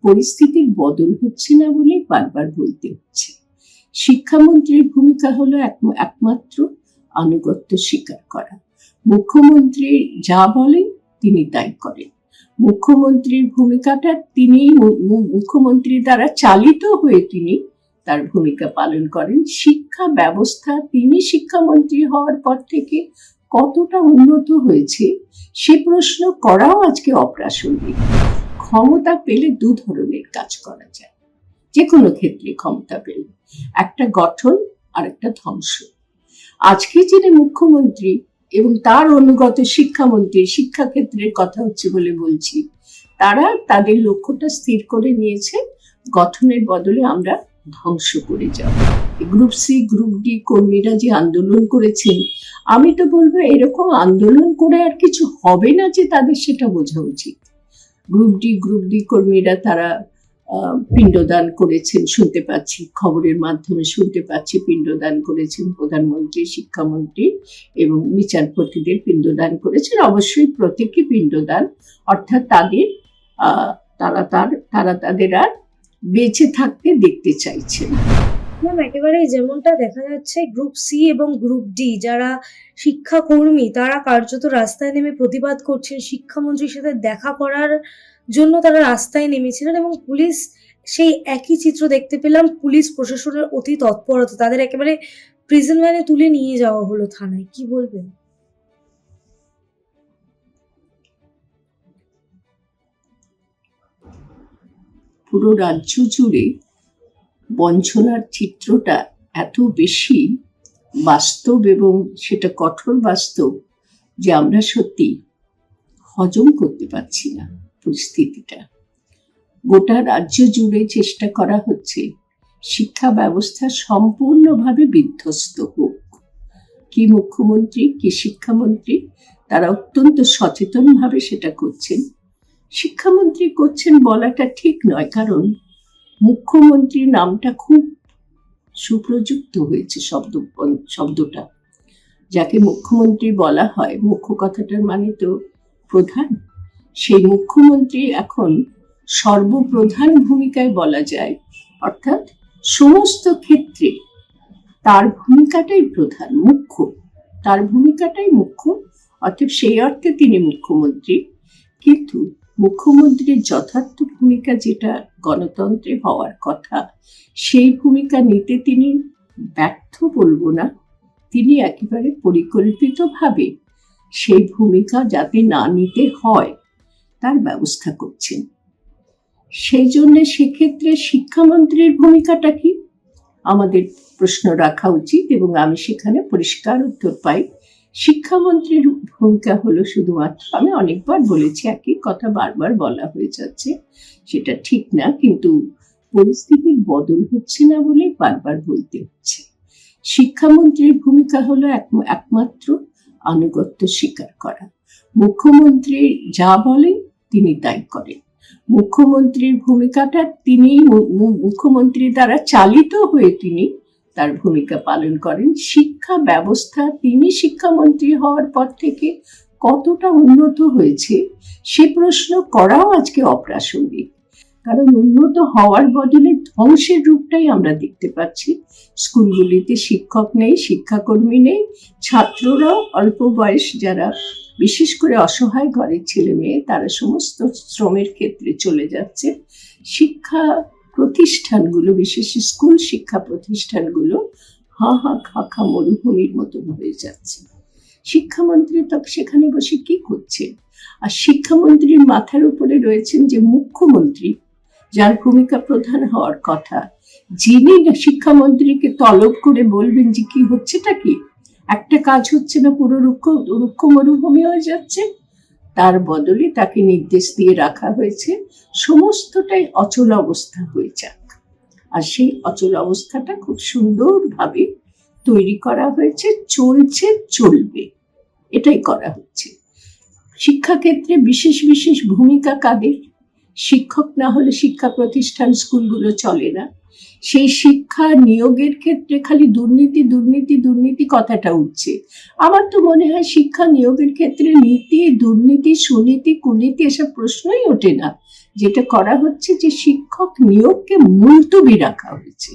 পরিস্থিতির বদল হচ্ছে না বলে বারবার বলতে হচ্ছে। শিক্ষামন্ত্রীর ভূমিকা হলো একমাত্র আনুগত্য স্বীকার করা। মুখ্যমন্ত্রী যা বলেন তিনি তাই করেন। মুখ্যমন্ত্রীর ভূমিকাটা মুখ্যমন্ত্রী দ্বারা চালিত হয়ে তিনি তার ভূমিকা পালন করেন। শিক্ষা ব্যবস্থা তিনি শিক্ষামন্ত্রী হওয়ার পর থেকে কতটা উন্নত হয়েছে সে প্রশ্ন করাও আজকে অপ্রাসঙ্গিক। ক্ষমতা পেলে দু ধরনের কাজ করা যায়, যে কোনো ক্ষেত্রে ক্ষমতা পেলে, একটা গঠন আর একটা ধ্বংস। আজকে যিনি মুখ্যমন্ত্রী এবং তার অনুগত শিক্ষামন্ত্রী, শিক্ষাক্ষেত্রের কথা হচ্ছে বলে বলছি, তারা তাদের লক্ষ্যটা স্থির করে নিয়েছে গঠনের বদলে আমরা ধ্বংস করে যাব। গ্রুপ সি গ্রুপ ডি কর্মীরা যে আন্দোলন করেছেন, আমি তো বলবো এরকম আন্দোলন করে আর কিছু হবে না, যে তাদের সেটা বোঝা উচিত। গ্রুপ ডি কর্মীরা তারা পিণ্ডদান করেছেন, শুনতে পাচ্ছি খবরের মাধ্যমে শুনতে পাচ্ছি, পিণ্ডদান করেছেন প্রধানমন্ত্রী, শিক্ষামন্ত্রী এবং বিচারপতিদের পিণ্ডদান করেছেন। অবশ্যই প্রত্যেকই পিণ্ডদান, অর্থাৎ তারা তাদের আর বেঁচে থাকতে দেখতে চাইছে না। একেবারে যেমনটা দেখা যাচ্ছে, গ্রুপ সি এবং গ্রুপ ডি যারা শিক্ষাকর্মী তারা কার্যত রাস্তায় নেমে প্রতিবাদ করছেন, শিক্ষামন্ত্রীর সাথে দেখা করার জন্য তারা রাস্তায় নেমেছিলেন এবং পুলিশ, সেই একই চিত্র দেখতে পেলাম, পুলিশ প্রশাসনের অতি তৎপরতা, তাদের একেবারে প্রিজন ভ্যানে তুলে নিয়ে যাওয়া হলো থানায়। কি বলবেন? পুরো রাজ্য জুড়ে বঞ্চনার চিত্রটা এত বেশি বাস্তব এবং সেটা কঠোর বাস্তব যে আমরা সত্যি হজম করতে পারছি না পরিস্থিতিটা। গোটা রাজ্য জুড়ে চেষ্টা করা হচ্ছে শিক্ষা ব্যবস্থা সম্পূর্ণভাবে বিধ্বস্ত হোক। কি মুখ্যমন্ত্রী কি শিক্ষামন্ত্রী তারা অত্যন্ত সচেতনভাবে সেটা করছেন। শিক্ষামন্ত্রী করছেন বলাটা ঠিক নয়, কারণ মুখ্যমন্ত্রী নামটা খুব সুপ্রযুক্ত হয়েছে শব্দটা। যাকে মুখ্যমন্ত্রী বলা হয়, মুখ্য কথাটার মানে তো প্রধান, সেই মুখ্যমন্ত্রী এখন সর্বপ্রধান ভূমিকায় বলা যায়, অর্থাৎ সমস্ত ক্ষেত্রে তার ভূমিকাটাই প্রধান, মুখ্য, তার ভূমিকাটাই মুখ্য, অর্থাৎ সেই অর্থে তিনি মুখ্যমন্ত্রী। কিন্তু মুখ্যমন্ত্রীর যথার্থ ভূমিকা যেটা গণতন্ত্রে হওয়ার কথা, সেই ভূমিকা নিতে তিনি ব্যর্থ বলবো না, তিনি একেবারে পরিকল্পিতভাবে সেই ভূমিকা যাতে না নিতে হয় তার ব্যবস্থা করছেন। সেই জন্য সেক্ষেত্রে শিক্ষামন্ত্রীর ভূমিকাটা কি আমাদের প্রশ্ন রাখা উচিত, এবং আমি সেখানে পরিষ্কার উত্তর পাই। শিক্ষামন্ত্রীর ভূমিকা হলো শুধুমাত্র, আমি অনেকবার বলেছি, একই কথা বারবার বলা হয়ে যাচ্ছে, সেটা ঠিক না, কিন্তু পরিস্থিতির বদল হচ্ছে না বলে বারবার বলতে হচ্ছে। শিক্ষামন্ত্রীর ভূমিকা হলো একমাত্র আনুগত্য স্বীকার করা। মুখ্যমন্ত্রী যা বলেন তিনি তাই করেন। মুখ্যমন্ত্রীর ভূমিকাটা মুখ্যমন্ত্রী দ্বারা চালিত হয়ে তিনি তার ভূমিকা পালন করেন। শিক্ষা ব্যবস্থা তিনি শিক্ষামন্ত্রী হওয়ার পর থেকে কতটা উন্নত হয়েছে সে প্রশ্ন করাও আজকে অপ্রাসঙ্গিক, কারণ উন্নত হওয়ার বদলে ধ্বংসের রূপটাই আমরা দেখতে পাচ্ছি। স্কুলগুলিতে শিক্ষক নেই, শিক্ষাকর্মী নেই, ছাত্ররাও অল্প বয়স, যারা বিশেষ করে অসহায় ঘরের ছেলে মেয়ে, তারা সমস্ত শ্রমের ক্ষেত্রে চলে যাচ্ছে। শিক্ষা প্রতিষ্ঠানগুলো, বিশেষ স্কুল শিক্ষা প্রতিষ্ঠানগুলো খা মরুভূমির মতন হয়ে যাচ্ছে। শিক্ষামন্ত্রী তো সেখানে বসে কি করছে? আর শিক্ষামন্ত্রীর মাথার উপরে রয়েছেন যে মুখ্যমন্ত্রী, যার ভূমিকা প্রধান হওয়ার কথা, যিনি শিক্ষামন্ত্রীকে তলব করে বলবেন যে কি হচ্ছেটা কি, একটা কাজ হচ্ছে না, পুরো রুক্ষ মরুভূমি হয়ে যাচ্ছে, তার বদলে তাকে নির্দেশ দিয়ে রাখা হয়েছে সমস্তটাই অচল অবস্থা হয়ে যাক। আর সেই অচল অবস্থাটা খুব সুন্দরভাবে তৈরি করা হয়েছে, চলছে, চলবে, এটাই করা হচ্ছে। শিক্ষাক্ষেত্রে বিশেষ বিশেষ ভূমিকা কাদের? শিক্ষক না হলে শিক্ষা প্রতিষ্ঠান, স্কুলগুলো চলে না। সেই শিক্ষা নিয়োগের ক্ষেত্রে খালি দুর্নীতি দুর্নীতি দুর্নীতি কথাটা উঠছে। আমার তো মনে হয় শিক্ষা নিয়োগের ক্ষেত্রে নীতি, দুর্নীতি, সুনীতি, কুনীতি এসব প্রশ্নই ওঠে না। যেটা করা হচ্ছে যে শিক্ষক নিয়োগকে মুলতবি রাখা হয়েছে।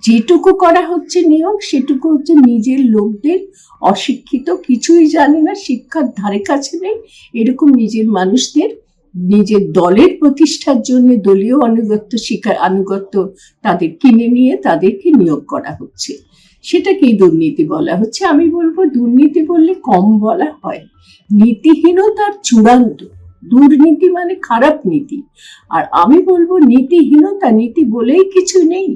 যেটুকু করা হচ্ছে নিয়োগ, সেটুকু হচ্ছে নিজের লোকদের, অশিক্ষিত, কিছুই জানে না, শিক্ষার ধারে কাছে নেই, এরকম নিজের মানুষদের নিজের দলের প্রতিষ্ঠার জন্য দলীয় আনুগত্য তাদের কিনে নিয়ে তাদেরকে নিয়োগ করা হচ্ছে। সেটাকেই দুর্নীতি বলা হচ্ছে। আমি বলবো দুর্নীতি বললে কম বলা হয়, নীতিহীনতার চূড়ান্ত। দুর্নীতি মানে খারাপ নীতি, আর আমি বলবো নীতিহীনতা, নীতি বলেই কিছু নেই,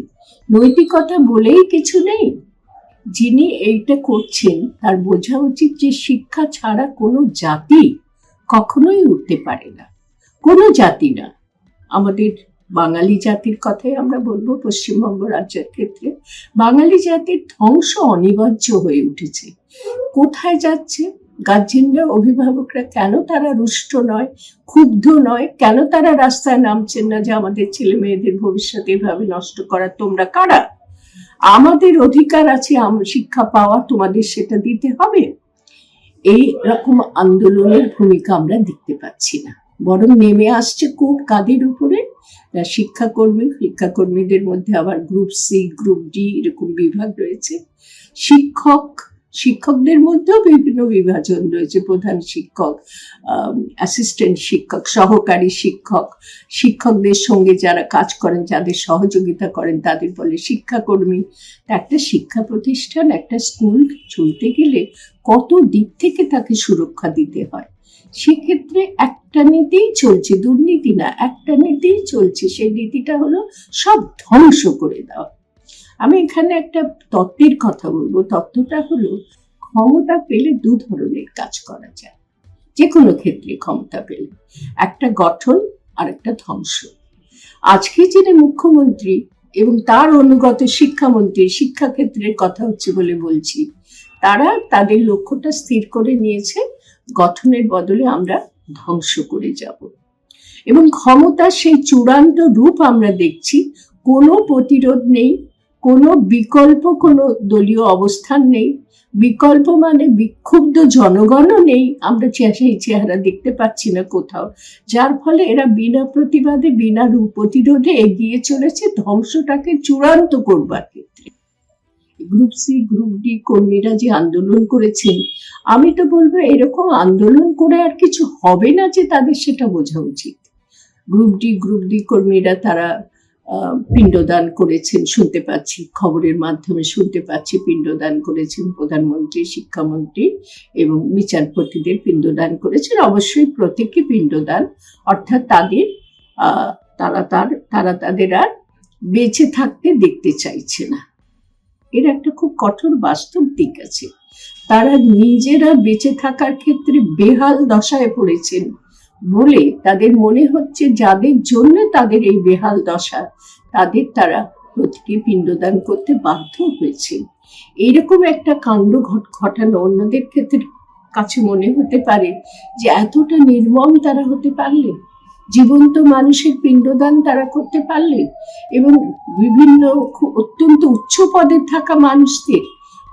নৈতিকতা বলেই কিছু নেই। যিনি এইটা করছেন তার বোঝা উচিত যে শিক্ষা ছাড়া কোনো জাতি কখনোই উঠতে পারে না, কোনো জাতি না। আমাদের বাঙালি জাতির কথাই আমরা বলবো, পশ্চিমবঙ্গ রাজ্যের ক্ষেত্রে বাঙালি জাতির ধ্বংস অনিবার্য হয়ে উঠেছে। কোথায় যাচ্ছে? গার্জেনরা, অভিভাবকরা কেন তারা রুষ্ট নয়, ক্ষুব্ধ নয়? কেন তারা রাস্তায় নামছেন না যে আমাদের ছেলে মেয়েদের ভবিষ্যৎ এভাবে নষ্ট করা? তোমরা কারা? আমাদের অধিকার আছে শিক্ষা পাওয়া, তোমাদের সেটা দিতে হবে। এই রকম আন্দোলনের ভূমিকা আমরা দেখতে পাচ্ছি না, বরং নেমে আসছে খুব কাদের উপরে? শিক্ষাকর্মীদের মধ্যে আবার গ্রুপ সি, গ্রুপ ডি এরকম বিভাগ রয়েছে। শিক্ষকদের মধ্যেও বিভিন্ন বিভাজন রয়েছে, প্রধান শিক্ষক, অ্যাসিস্ট্যান্ট শিক্ষক, সহকারী শিক্ষক, শিক্ষকদের সঙ্গে যারা কাজ করেন, যাদের সহযোগিতা করেন তাদের বলে শিক্ষাকর্মী। একটা শিক্ষা প্রতিষ্ঠান, একটা স্কুল চলতে গেলে কত দিক থেকে তাকে সুরক্ষা দিতে হয়। সেক্ষেত্রে একটা নীতিই চলছে, দুর্নীতি না, একটা নীতিই চলছে। সেই নীতিটা হলো সব ধ্বংস করে দেওয়া। আমি এখানে একটা তত্ত্বের কথা বলবো। তত্ত্বটা হলো, ক্ষমতা পেলে দু ধরনের কাজ করা যায় যে কোনো ক্ষেত্রে। ক্ষমতা পেলে একটা গঠন আর একটা ধ্বংস। আজকে যিনি মুখ্যমন্ত্রী এবং তার অনুগত শিক্ষামন্ত্রী, শিক্ষাক্ষেত্রের কথা হচ্ছে বলে বলছি, তারা তাদের লক্ষ্যটা স্থির করে নিয়েছে, গঠনের বদলে আমরা ধ্বংস করে যাব। এবং ক্ষমতার সেই চূড়ান্ত রূপ আমরা দেখছি। কোনো প্রতিরোধ নেই, কোনো বিকল্প, কোনো দলীয় অবস্থান নেই। বিকল্প মানে বিক্ষুব্ধ জনগণও নেই, আমরা সেই চেহারা দেখতে পাচ্ছি না কোথাও। যার ফলে এরা বিনা প্রতিবাদে, বিনা প্রতিরোধে এগিয়ে চলেছে ধ্বংসটাকে চূড়ান্ত করবার ক্ষেত্রে। গ্রুপ সি, গ্রুপ ডি কর্মীরা যে আন্দোলন করেছেন, আমি তো বলবো এরকম আন্দোলন করে আর কিছু হবে না, যে তাদের সেটা বোঝা উচিত। গ্রুপ ডি কর্মীরা তারা পিণ্ডদান করেছেন, শুনতে পাচ্ছি, খবরের মাধ্যমে শুনতে পাচ্ছি, পিণ্ডদান করেছেন প্রধানমন্ত্রী, শিক্ষামন্ত্রী এবং বিচারপতিদের পিণ্ডদান করেছেন। অবশ্যই প্রত্যেকই পিণ্ডদান, অর্থাৎ তারা তাদের আর বেঁচে থাকতে দেখতে চাইছে না। এর একটা খুব কঠোর বাস্তব দিক আছে। তারা নিজেরা বেঁচে থাকার ক্ষেত্রে বেহাল দশায় পড়েছেন বলে তাদের মনে হচ্ছে যাদের জন্য তাদের এই বেহাল দশা, তাদের তারা প্রতীকী পিণ্ডদান করতে বাধ্য হয়েছেন। এইরকম একটা কাণ্ড ঘটানো অন্যদের ক্ষেত্রে কাছে মনে হতে পারে যে এতটা নির্মম তারা হতে পারলেন, জীবন্ত মানুষের পিণ্ডদান তারা করতে পারলেন, এবং বিভিন্ন অত্যন্ত উচ্চ পদে থাকা মানুষদের,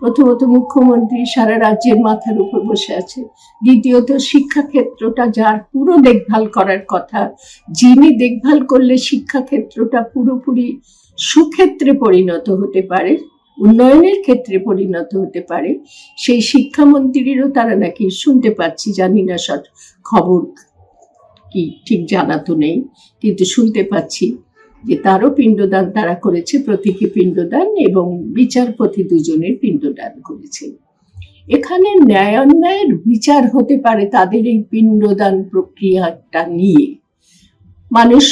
প্রথমত মুখ্যমন্ত্রী সারা রাজ্যের মাথার উপর বসে আছে, দ্বিতীয়ত শিক্ষাক্ষেত্রটা যার পুরো দেখভাল করার কথা, যিনি দেখভাল করলে শিক্ষাক্ষেত্রটা পুরোপুরি সুক্ষেত্রে পরিণত হতে পারে, উন্নয়নের ক্ষেত্রে পরিণত হতে পারে, সেই শিক্ষামন্ত্রীরও তারা নাকি শুনতে পাচ্ছি, জানি না খবর কি ঠিক জানা তো নেই, কিন্তু শুনতে পাচ্ছি যে তারও পিণ্ডদান তারা করেছে, প্রতীকী পিণ্ডদান, এবং বিচারপতি দুজনের পিণ্ডদান করেছে। এখানে ন্যায় অন্যায়ের বিচার হতে পারে তাদের এই পিণ্ডদান প্রক্রিয়াটা নিয়ে। মানুষ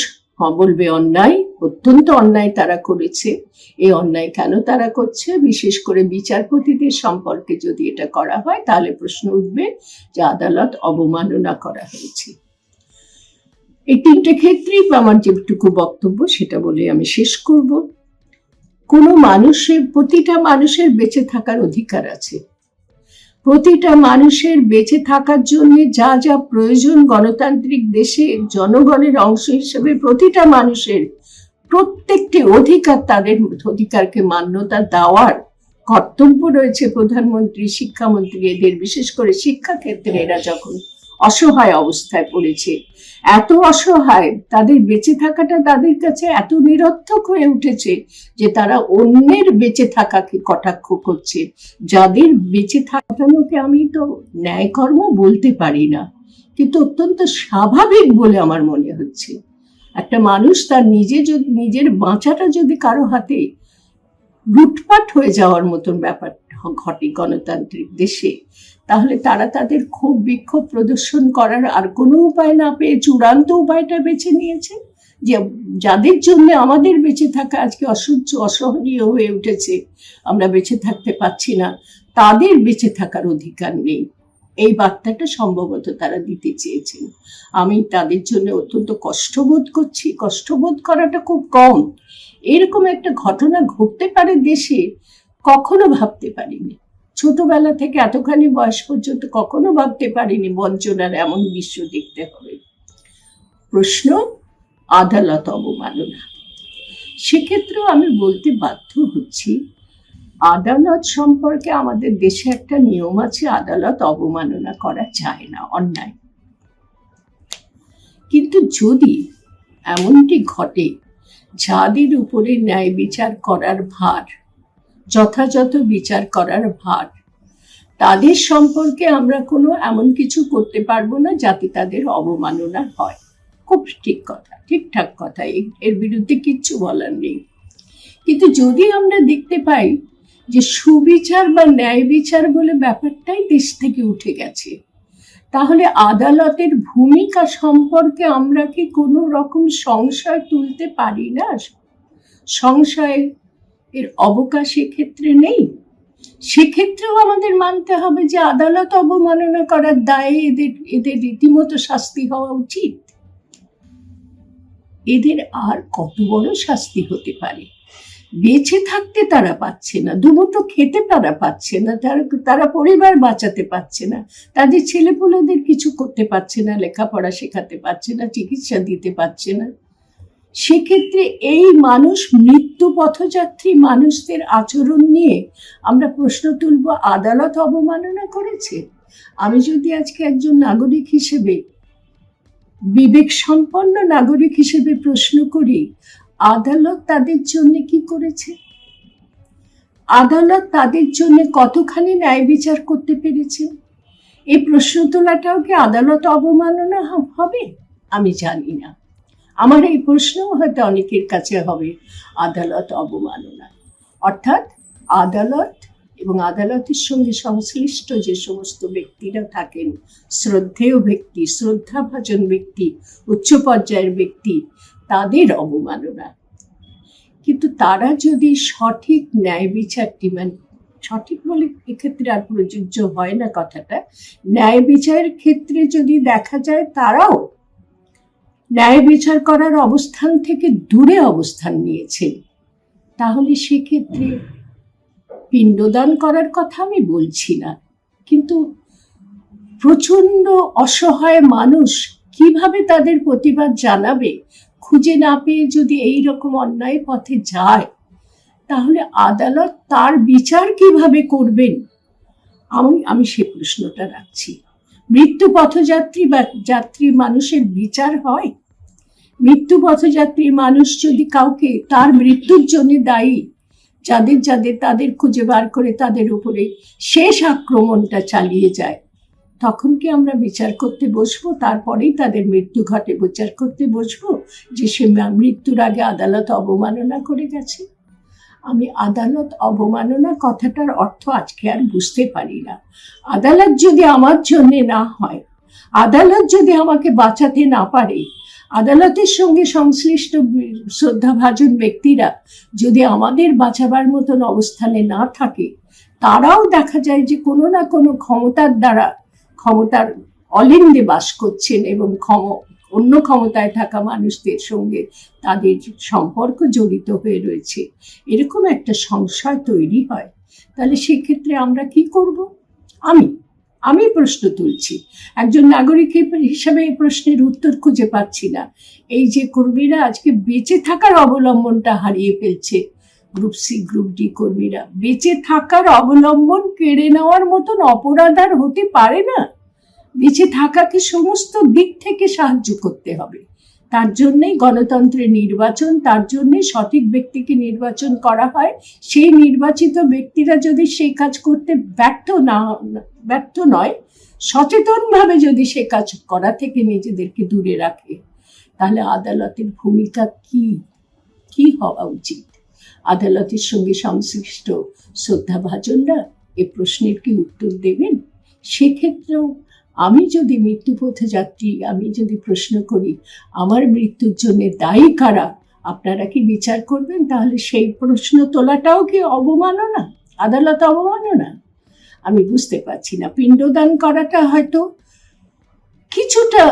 বলবে অন্যায়, অত্যন্ত অন্যায় তারা করেছে। এই অন্যায় কেন তারা করছে? বিশেষ করে বিচারপতিদের সম্পর্কে যদি এটা করা হয়, তাহলে প্রশ্ন উঠবে যে আদালত অবমাননা করা হয়েছে। এই তিনটে ক্ষেত্রেই আমার যেটুকু বক্তব্য সেটা বলে আমি শেষ করব। প্রতিটা মানুষের বেঁচে থাকার অধিকার আছে। প্রতিটা মানুষের বেঁচে থাকার জন্য যা যা প্রয়োজন, গণতান্ত্রিক দেশে জনগণের অংশ হিসেবে প্রতিটা মানুষের প্রত্যেকটি অধিকার, তাদের অধিকারকে মান্যতা দেওয়ার কর্তব্য রয়েছে প্রধানমন্ত্রী, শিক্ষামন্ত্রী এদের। বিশেষ করে শিক্ষাক্ষেত্রে এরা যখন অসহায় অবস্থায় পড়েছে। এত অসহায়, তাদের বেঁচে থাকাটা তাদের কাছে এত নিরর্থক হয়ে উঠেছে যে তারা অন্যের বেঁচে থাকাকে কটাক্ষ করছে। যাদের বেঁচে থাকানোকে আমি তো ন্যায়কর্ম বলতে পারি না, কিন্তু অত্যন্ত স্বাভাবিক বলে আমার মনে হচ্ছে। একটা মানুষ তার নিজের বাঁচাটা যদি কারো হাতে লুটপাট হয়ে যাওয়ার মতন ব্যাপার ঘটে গণতান্ত্রিক দেশে, তাহলে তারা তাদের ক্ষোভ বিক্ষোভ প্রদর্শন করার আর কোনো উপায় না পেয়ে চূড়ান্ত উপায়টা বেছে নিয়েছে, যে যাদের জন্য আমাদের বেঁচে থাকা আজকে অসহনীয় হয়ে উঠেছে, আমরা বেঁচে থাকতে পারছি না, তাদের বেঁচে থাকার অধিকার নেই। এই বার্তাটা সম্ভবত তারা দিতে চেয়েছেন। আমি তাদের জন্য অত্যন্ত কষ্টবোধ করছি। কষ্টবোধ করাটা খুব কম। এরকম একটা ঘটনা ঘটতে পারে দেশে, কখনো ভাবতে পারিনি। ছোটবেলা থেকে এতখানি বয়স পর্যন্ত কখনো ভাবতে পারিনি বঞ্চনার এমন দৃশ্য দেখতে হবে। প্রশ্ন, আদালত অবমাননা। সেক্ষেত্রেও আমি বলতে বাধ্য হচ্ছি, আদালত সম্পর্কে আমাদের দেশে একটা নিয়ম আছে, আদালত অবমাননা করা যায় না, অন্যায়। কিন্তু যদি এমনটি ঘটে যাদের উপরে ন্যায় বিচার করার ভার, যথাযথ বিচার করার ভার, তাদের সম্পর্কে আমরা কোনো এমন কিছু করতে পারবো না যাতে তাদের অবমাননা হয়। খুব ঠিক কথা, ঠিকঠাক কথা, এর বিরুদ্ধে কিচ্ছু বলার নেই। কিন্তু যদি আমরা দেখতে পাই যে সুবিচার বা ন্যায় বিচার বলে ব্যাপারটাই দেশ থেকে উঠে গেছে, তাহলে আদালতের ভূমিকা সম্পর্কে আমরা কি কোনো রকম সংশয় তুলতে পারি না? সংশয়ের অবকাশ এক্ষেত্রে নেই। সেক্ষেত্রেও আমাদের মানতে হবে যে আদালত অবমাননা করার দায়ে এদের রীতিমতো শাস্তি হওয়া উচিত। এদের আর কত বড় শাস্তি হতে পারে? বেঁচে থাকতে তারা পাচ্ছে না, দুমুঠো খেতে তারা পাচ্ছে না, তারা পরিবার বাঁচাতে পারছে না, তাদের ছেলেপুলেদের কিছু করতে পারছে না, লেখাপড়া শেখাতে পারছে না, চিকিৎসা দিতে পারছে না। সেক্ষেত্রে এই মানুষ, মৃত্যু পথযাত্রী মানুষদের আচরণ নিয়ে আমরা প্রশ্ন তুলব, আদালত অবমাননা করেছে? আমি যদি আজকে একজন নাগরিক হিসেবে, বিবেক সম্পন্ন নাগরিক হিসেবে প্রশ্ন করি, আদালত তাদের জন্য কি করেছে? আদালত তাদের জন্য কতখানি ন্যায় বিচার করতে পেরেছে? এই প্রশ্ন তোলাটাও কি আদালত অবমাননা হবে? আমি জানি না। আমার এই প্রশ্ন হয়তো অনেকের কাছে হবে আদালত অবমাননা। অর্থাৎ আদালত এবং আদালতের সঙ্গে সংশ্লিষ্ট যে সমস্ত ব্যক্তিরা থাকেন, শ্রদ্ধেয় ব্যক্তি, শ্রদ্ধাভাজন ব্যক্তি, উচ্চ পর্যায়ের ব্যক্তি, তাদের অবমাননা। কিন্তু তারা যদি সঠিক ন্যায় বিচারটি, মানে সঠিক বলে এক্ষেত্রে আর প্রযোজ্য হয় না কথাটা, ন্যায় বিচারের ক্ষেত্রে যদি দেখা যায় তারাও ন্যায় বিচার করার অবস্থান থেকে দূরে অবস্থান নিয়েছেন, তাহলে সেক্ষেত্রে পিণ্ডদান করার কথা আমি বলছি না, কিন্তু প্রচন্ড অসহায় মানুষ কিভাবে তাদের প্রতিবাদ জানাবে খুঁজে না পেয়ে যদি এই রকম অন্যায় পথে যায়, তাহলে আদালত তার বিচার কিভাবে করবেন? আমি সে প্রশ্নটা রাখছি। মৃত্যু পথযাত্রী বা যাত্রী মানুষের বিচার হয়? মৃত্যু পথযাত্রী মানুষ যদি কাউকে তার মৃত্যুর জন্য দায়ী তাদের খুঁজে বার করে তাদের উপরে শেষ আক্রমণটা চালিয়ে যায়, তখন কি আমরা বিচার করতে বসবো? তারপরেই তাদের মৃত্যু ঘটে বিচার করতে বসবো যে সে মৃত্যুর আগে আদালত অবমাননা করে গেছে? আমি আদালত অবমাননা কথাটার অর্থ আজকে আর বুঝতে পারি না। আদালত যদি আমার জন্য না হয়, আদালত যদি আমাকে বাঁচাতে না পারে, আদালতের সঙ্গে সংশ্লিষ্ট শ্রদ্ধাভাজন ব্যক্তিরা যদি আমাদের বাঁচাবার মতন অবস্থানে না থাকে, তারাও দেখা যায় যে কোনো না কোনো ক্ষমতার অলিন্দে বাস করছেন এবং অন্য ক্ষমতায় থাকা মানুষদের সঙ্গে তাদের সম্পর্ক জড়িত হয়ে রয়েছে, এরকম একটা সংশয় তৈরি হয়। তাহলে সেক্ষেত্রে আমরা কি করব? আমি প্রশ্ন তুলছি, একজন নাগরিক হিসাবে এই প্রশ্নের উত্তর খুঁজে পাচ্ছি না। এই যে কর্মীরা আজকে বেঁচে থাকার অবলম্বনটা হারিয়ে ফেলছে, গ্রুপ সি গ্রুপ ডি কর্মীরা, বেঁচে থাকার অবলম্বন কেড়ে নেওয়ার মতন অপরাধ আর হতে পারে না। বেঁচে থাকাকে সমস্ত দিক থেকে সাহায্য করতে হবে। তার জন্যই গণতন্ত্রের নির্বাচন, তার জন্যই সঠিক ব্যক্তিকে নির্বাচন করা হয়। সেই নির্বাচিত ব্যক্তিরা যদি সেই কাজ করতে ব্যর্থ নয়, সচেতনভাবে যদি সে কাজ করা থেকে নিজেদেরকে দূরে রাখে, তাহলে আদালতের ভূমিকা কি হওয়া উচিত? আদালতের সঙ্গে সংশ্লিষ্ট শ্রদ্ধাভাজনরা এ প্রশ্নের কি উত্তর দেবেন? সেক্ষেত্রেও আমি যদি মৃত্যুপথে যাত্রী, আমি যদি প্রশ্ন করি আমার মৃত্যুর জন্য দায়ী কারা, আপনারা কি বিচার করবেন? তাহলে সেই প্রশ্ন তোলাটাও কি অবমাননা, আদালত অবমাননা? আমি বুঝতে পারছি না। পিণ্ডদান করাটা হয়তো কিছুটা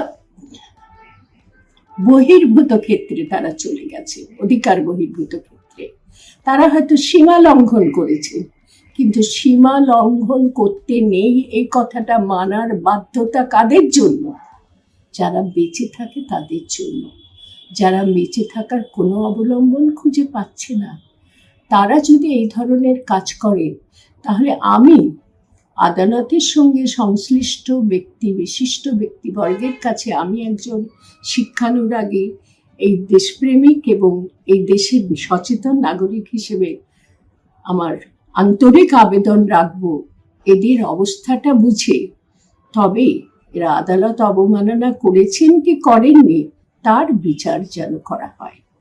বহির্ভূত ক্ষেত্রে তারা চলে গেছে, অধিকার বহির্ভূত ক্ষেত্রে তারা হয়তো সীমা লঙ্ঘন করেছে, কিন্তু সীমা লঙ্ঘন করতে নেই এই কথাটা মানার বাধ্যতা কাদের জন্য? যারা বেঁচে থাকে তাদের জন্য। যারা বেঁচে থাকার কোনো অবলম্বন খুঁজে পাচ্ছে না, তারা যদি এই ধরনের কাজ করে, তাহলে আমি আদালতের সঙ্গে সংশ্লিষ্ট বিশিষ্ট ব্যক্তিবর্গের কাছে, আমি একজন শিক্ষানুরাগী, এই দেশপ্রেমিক এবং এই দেশের সচেতন নাগরিক হিসেবে আমার আন্তরিক আবেদন রাখবো, এদের অবস্থাটা বুঝে তবে এরা আদালত অবমাননা করেছেন কি করেননি তার বিচার যেন করা হয়।